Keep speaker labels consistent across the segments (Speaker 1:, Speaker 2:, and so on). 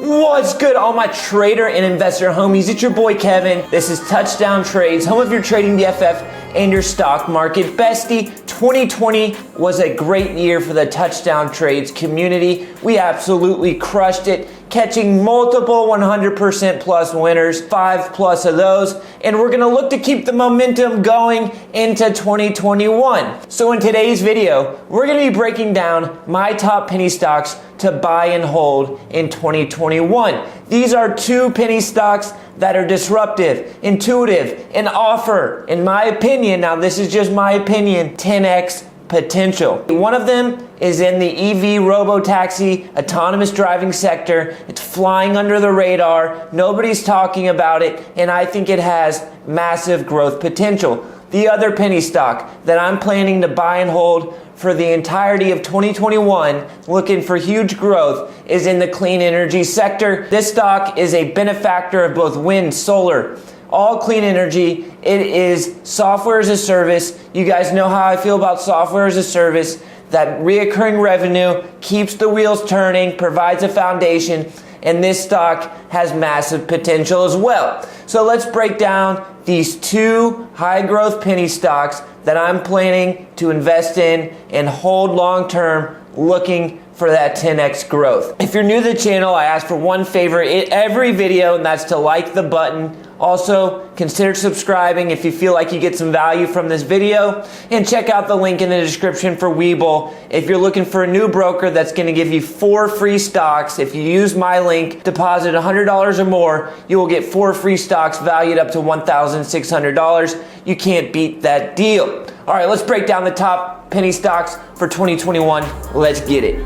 Speaker 1: What's good, all my trader and investor homies? It's your boy Kevin. This is Touchdown Trades, home of your trading DFF and your stock market bestie. 2020 was a great year for the Touchdown Trades community. We absolutely crushed it, catching multiple 100% plus winners, 5+ of those, and we're gonna look to keep the momentum going into 2021. So in today's video, we're gonna be breaking down my top penny stocks to buy and hold in 2021. These are two penny stocks that are disruptive, intuitive, and offer, in my opinion, now this is just my opinion, 10x potential. One of them is in the EV robotaxi autonomous driving sector. It's flying under the radar. Nobody's talking about it, and I think it has massive growth potential. The other penny stock that I'm planning to buy and hold for the entirety of 2021, looking for huge growth, is in the clean energy sector. This stock is a benefactor of both wind, solar, all clean energy. It is software as a service. You guys know how I feel about software as a service. That reoccurring revenue keeps the wheels turning, provides a foundation, and this stock has massive potential as well. So let's break down these two high growth penny stocks that I'm planning to invest in and hold long term, looking for that 10x growth. If you're new to the channel, I ask for one favor in every video, and that's to like the button. Also, consider subscribing if you feel like you get some value from this video, and check out the link in the description for Webull. If you're looking for a new broker that's going to give you 4 free stocks, if you use my link, deposit $100 or more, you will get 4 free stocks valued up to $1,600. You can't beat that deal. All right, let's break down the top penny stocks for 2021. Let's get it.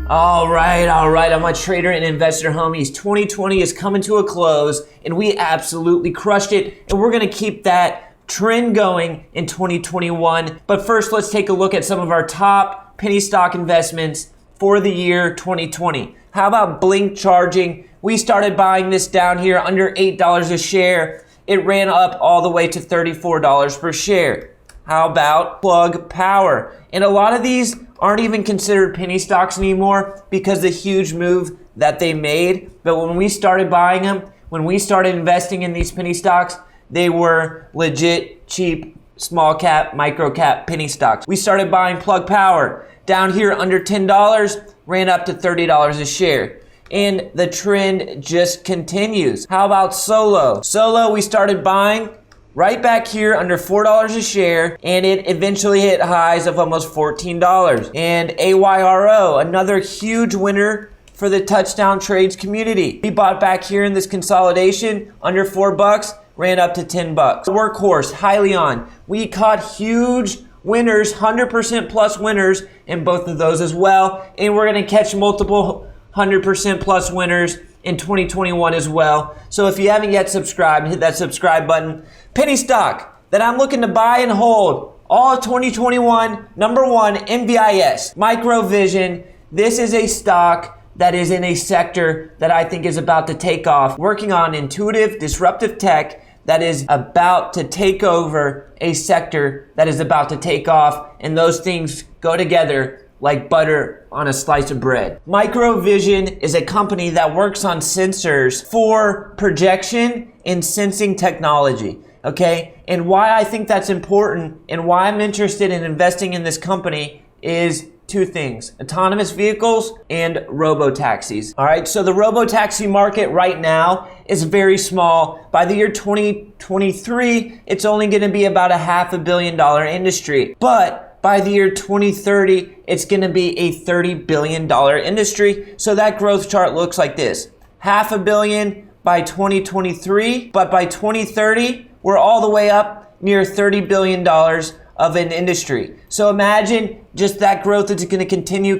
Speaker 1: All right, all my trader and investor homies. 2020 is coming to a close, and we absolutely crushed it, and we're gonna keep that trend going in 2021. But first, let's take a look at some of our top penny stock investments for the year 2020. How about Blink Charging? We started buying this down here under $8 a share. It ran up all the way to $34 per share. How about Plug Power? And a lot of these aren't even considered penny stocks anymore because of the huge move that they made. But when we started buying them, when we started investing in these penny stocks, they were legit cheap, small cap, micro cap penny stocks. We started buying Plug Power down here under $10, ran up to $30 a share. And the trend just continues. How about Solo? Solo, we started buying right back here under $4 a share, and it eventually hit highs of almost $14. And AYRO, another huge winner for the Touchdown Trades community. We bought back here in this consolidation under $4, ran up to $10. Workhorse, Hyliion, we caught huge winners, 100% plus winners in both of those as well. And we're gonna catch multiple 100% plus winners in 2021 as well. So if you haven't yet subscribed, hit that subscribe button. Penny stock that I'm looking to buy and hold all of 2021, number one, MVIS, Microvision. This is a stock that is in a sector that I think is about to take off, working on intuitive, disruptive tech that is about to take over a sector that is about to take off, and those things go together like butter on a slice of bread. Microvision is a company that works on sensors for projection and sensing technology, okay? And why I think that's important and why I'm interested in investing in this company is two things: autonomous vehicles and robotaxis. All right, so the robotaxi market right now is very small. By the year 2023, it's only gonna be about a $500 million industry. But by the year 2030, it's gonna be a $30 billion industry. So that growth chart looks like this: $500 million by 2023, but by 2030, we're all the way up near $30 billion of an industry. So imagine just that growth is gonna continue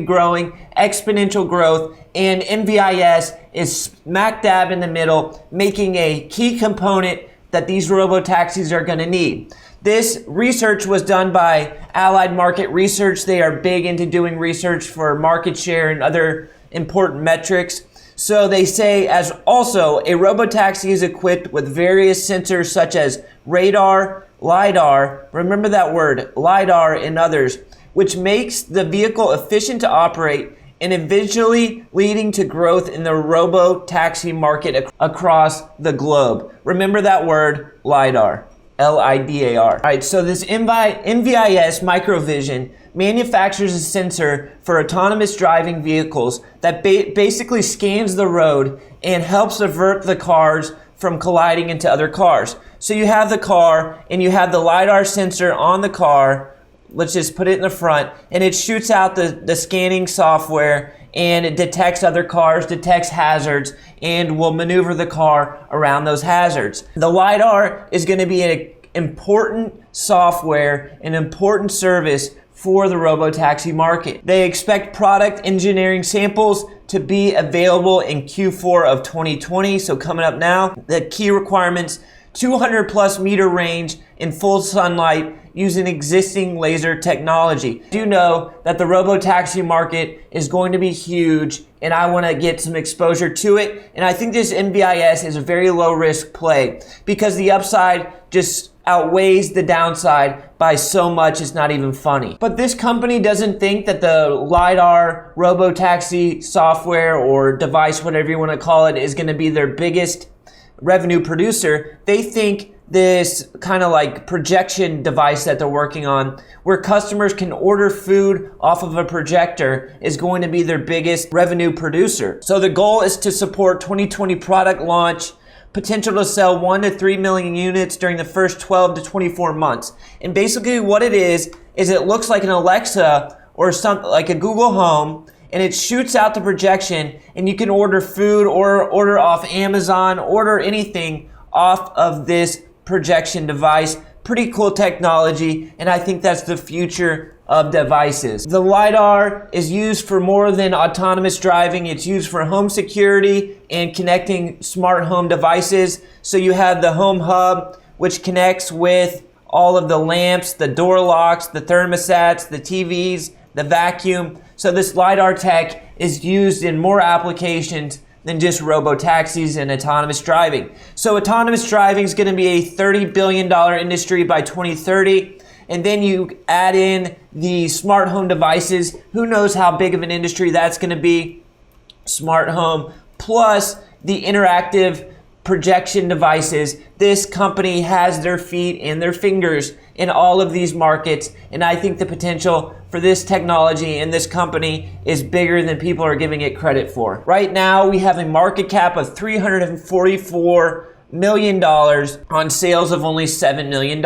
Speaker 1: growing, exponential growth, and MVIS is smack dab in the middle, making a key component that these robotaxis are gonna need. This research was done by Allied Market Research. They are big into doing research for market share and other important metrics. So they say, as also a robotaxi is equipped with various sensors such as radar, LiDAR, remember that word, LiDAR, and others, which makes the vehicle efficient to operate and eventually leading to growth in the robo-taxi market across the globe. Remember that word, LiDAR. LIDAR. All right, so this MVIS Microvision manufactures a sensor for autonomous driving vehicles that basically scans the road and helps avert the cars from colliding into other cars. So you have the car and you have the LiDAR sensor on the car. Let's just put it in the front, and it shoots out the scanning software, and it detects other cars, detects hazards, and will maneuver the car around those hazards. The LiDAR is going to be an important software, an important service for the robotaxi market. They expect product engineering samples to be available in Q4 of 2020, so coming up now. The key requirements: 200 plus meter range in full sunlight using existing laser technology. Do know that the robotaxi market is going to be huge, and I want to get some exposure to it. And I think this MVIS is a very low risk play because the upside just outweighs the downside by so much it's not even funny. But this company doesn't think that the LiDAR robotaxi software or device, whatever you want to call it, is going to be their biggest revenue producer. They think this kind of like projection device that they're working on, where customers can order food off of a projector, is going to be their biggest revenue producer. So the goal is to support 2020 product launch, potential to sell 1 to 3 million units during the first 12 to 24 months. And basically what it is it looks like an Alexa or something like a Google Home, and it shoots out the projection, and you can order food or order off Amazon, order anything off of this projection device. Pretty cool technology, and I think that's the future of devices. The LiDAR is used for more than autonomous driving. It's used for home security and connecting smart home devices. So you have the home hub, which connects with all of the lamps, the door locks, the thermostats, the TVs, the vacuum. So this LiDAR tech is used in more applications than just robo-taxis and autonomous driving. So autonomous driving is going to be a $30 billion industry by 2030. And then you add in the smart home devices. Who knows how big of an industry that's going to be? Smart home plus the interactive projection devices. This company has their feet and their fingers in all of these markets, and I think the potential for this technology and this company is bigger than people are giving it credit for. Right now, we have a market cap of $344 million on sales of only $7 million,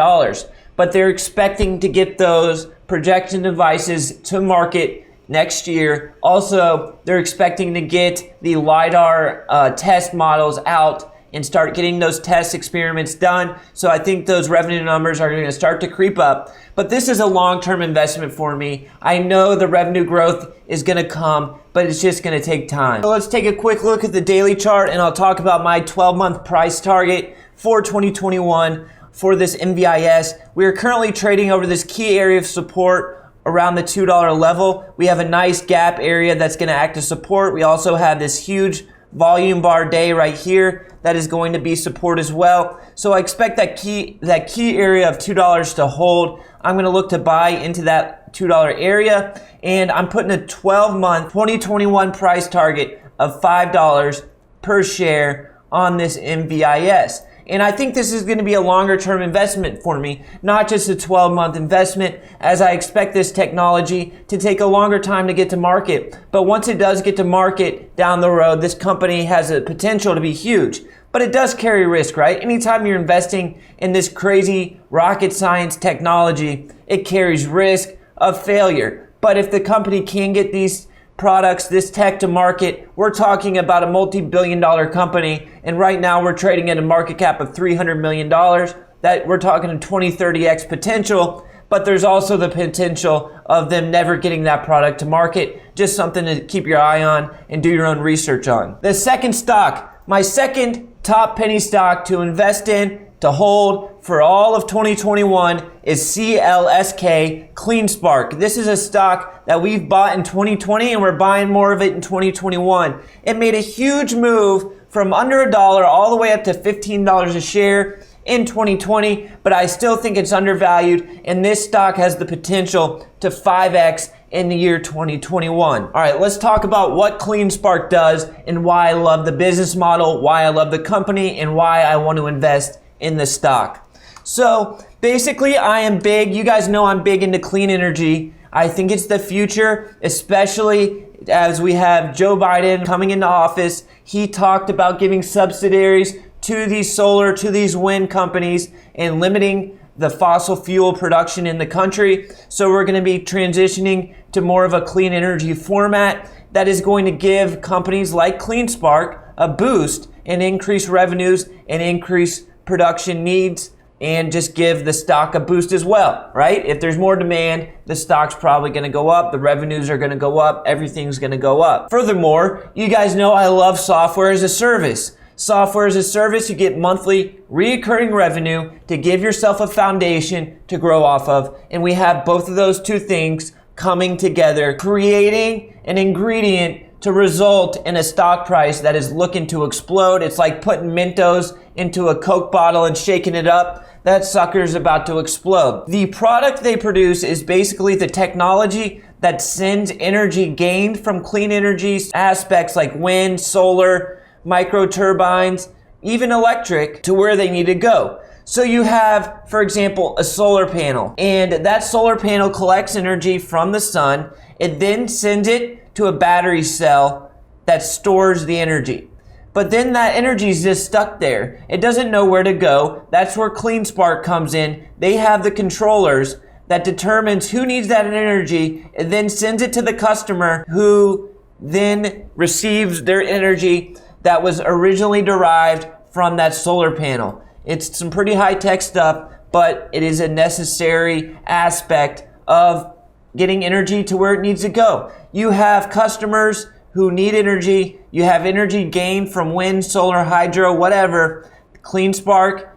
Speaker 1: but they're expecting to get those projection devices to market next year. Also, they're expecting to get the LiDAR test models out and start getting those test experiments done. So I think those revenue numbers are going to start to creep up. But this is a long-term investment for me. I know the revenue growth is going to come, but it's just going to take time. So let's take a quick look at the daily chart, and I'll talk about my 12-month price target for 2021 for this MVIS. We are currently trading over this key area of support around the $2 level. We have a nice gap area that's going to act as support. We also have this huge volume bar day right here that is going to be support as well. So I expect that key area of $2 to hold. I'm going to look to buy into that $2 area, and I'm putting a 12-month 2021 price target of $5 per share on this MVIS. And I think this is going to be a longer term investment for me, not just a 12-month investment, as I expect this technology to take a longer time to get to market. But once it does get to market down the road, this company has a potential to be huge. But it does carry risk, right? Anytime you're investing in this crazy rocket science technology, it carries risk of failure. But if the company can get these products, this tech to market, we're talking about a multi-billion-dollar company, and right now we're trading at a market cap of $300 million. That we're talking a 20-30x potential, but there's also the potential of them never getting that product to market. Just something to keep your eye on and do your own research on. The second stock, my second top penny stock to invest in, to hold for all of 2021 is CLSK, CleanSpark. This is a stock that we've bought in 2020 and we're buying more of it in 2021. It made a huge move from under $1 all the way up to $15 a share. in 2020, but I still think it's undervalued, and this stock has the potential to 5x in the year 2021. All right, let's talk about what CleanSpark does and why I love the business model, why I love the company, and why I want to invest in the stock. So basically, I am big. You guys know I'm big into clean energy. I think it's the future, especially as we have Joe Biden coming into office. He talked about giving subsidies to these solar, to these wind companies, and limiting the fossil fuel production in the country. So we're going to be transitioning to more of a clean energy format that is going to give companies like CleanSpark a boost and increase revenues and increase production needs, and just give the stock a boost as well, right? If there's more demand, the stock's probably gonna go up, the revenues are gonna go up, everything's gonna go up. Furthermore, you guys know I love software as a service. Software as a service, you get monthly recurring revenue to give yourself a foundation to grow off of, and we have both of those two things coming together, creating an ingredient to result in a stock price that is looking to explode. It's like putting Mentos into a Coke bottle and shaking it up. That sucker's about to explode. The product they produce is basically the technology that sends energy gained from clean energy aspects like wind, solar, micro turbines, even electric, to where they need to go. So you have, for example, a solar panel, and that solar panel collects energy from the sun. It then sends it to a battery cell that stores the energy. But then that energy is just stuck there. It doesn't know where to go. That's where CleanSpark comes in. They have the controllers that determines who needs that energy and then sends it to the customer, who then receives their energy that was originally derived from that solar panel. It's some pretty high-tech stuff, but it is a necessary aspect of getting energy to where it needs to go. You have customers who need energy. You have energy gained from wind, solar, hydro, whatever. CleanSpark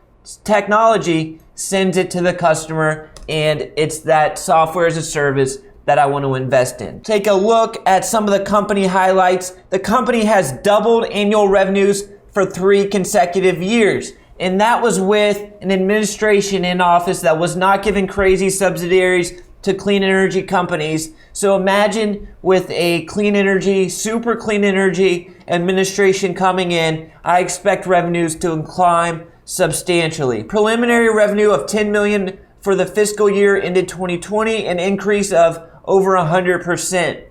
Speaker 1: technology sends it to the customer, and it's that software as a service that I want to invest in. Take a look at some of the company highlights. The company has doubled annual revenues for 3 consecutive years. And that was with an administration in office that was not giving crazy subsidies to clean energy companies. So imagine with a clean energy, super clean energy administration coming in, I expect revenues to climb substantially. Preliminary revenue of $10 million for the fiscal year ended 2020, an increase of over 100%.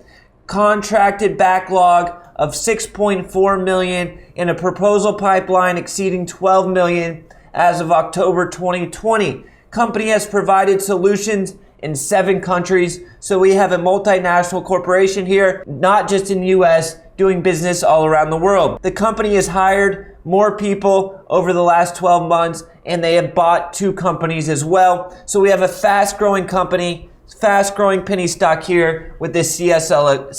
Speaker 1: Contracted backlog of $6.4 million in a proposal pipeline exceeding $12 million as of October 2020. Company has provided solutions in 7 countries. So we have a multinational corporation here, not just in the US, doing business all around the world. The company has hired more people over the last 12 months, and they have bought 2 companies as well. So we have a fast-growing company, fast-growing penny stock here with this CLSK.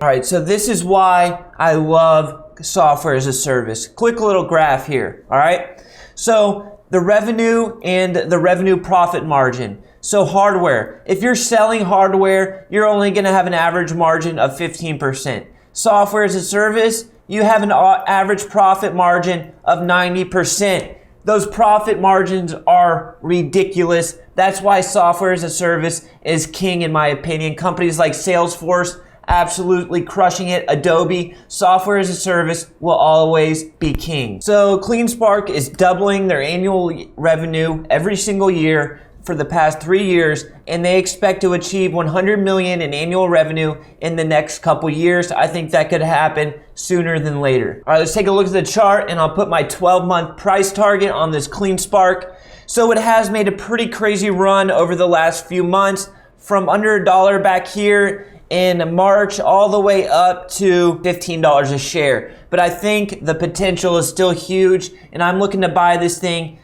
Speaker 1: All right, so this is why I love software as a service. Quick little graph here, all right? So the revenue and the revenue profit margin. So hardware, if you're selling hardware, you're only gonna have an average margin of 15%. Software as a service, you have an average profit margin of 90%. Those profit margins are ridiculous. That's why software as a service is king, in my opinion. Companies like Salesforce, absolutely crushing it. Adobe, software as a service will always be king. So CleanSpark is doubling their annual revenue every single year for the past 3 years, and they expect to achieve $100 million in annual revenue in the next couple years. I think that could happen sooner than later. All right, let's take a look at the chart, and I'll put my 12-month price target on this CleanSpark. So it has made a pretty crazy run over the last few months, from under $1 back here in March all the way up to $15 a share. But I think the potential is still huge, and I'm looking to buy this thing.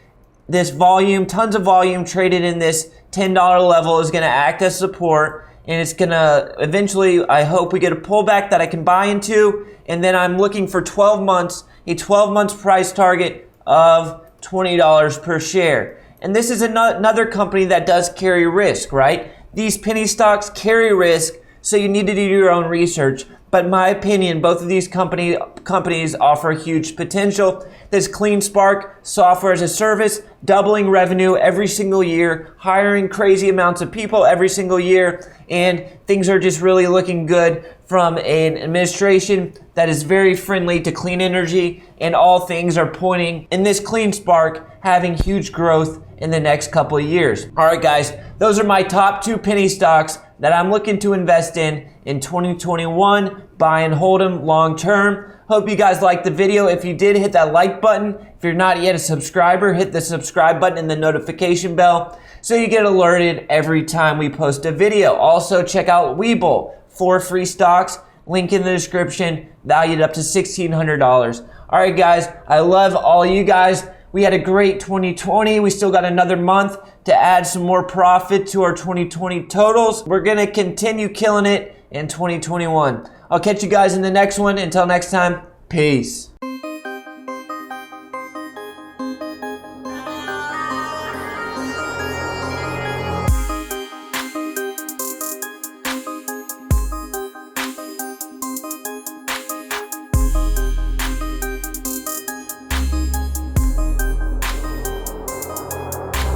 Speaker 1: This volume, tons of volume traded in this $10 level is going to act as support, and it's going to eventually, I hope we get a pullback that I can buy into, and then I'm looking for 12 months, a 12 months price target of $20 per share. And this is another company that does carry risk, right? These penny stocks carry risk, so you need to do your own research. but in my opinion, both of these companies offer huge potential. This CleanSpark software as a service, doubling revenue every single year, hiring crazy amounts of people every single year, and things are just really looking good from an administration that is very friendly to clean energy, and all things are pointing in this CleanSpark having huge growth in the next couple of years. All right, guys, those are my top 2 penny stocks that I'm looking to invest in 2021, buy and hold them long term. Hope you guys liked the video. If you did, hit that like button. If you're not yet a subscriber, hit the subscribe button and the notification bell so you get alerted every time we post a video. Also, check out Webull, 4 free stocks, link in the description, valued up to $1,600. All right, guys, I love all you guys. We had a great 2020. We still got another month to add some more profit to our 2020 totals. We're going to continue killing it in 2021. I'll catch you guys in the next one. Until next time, peace.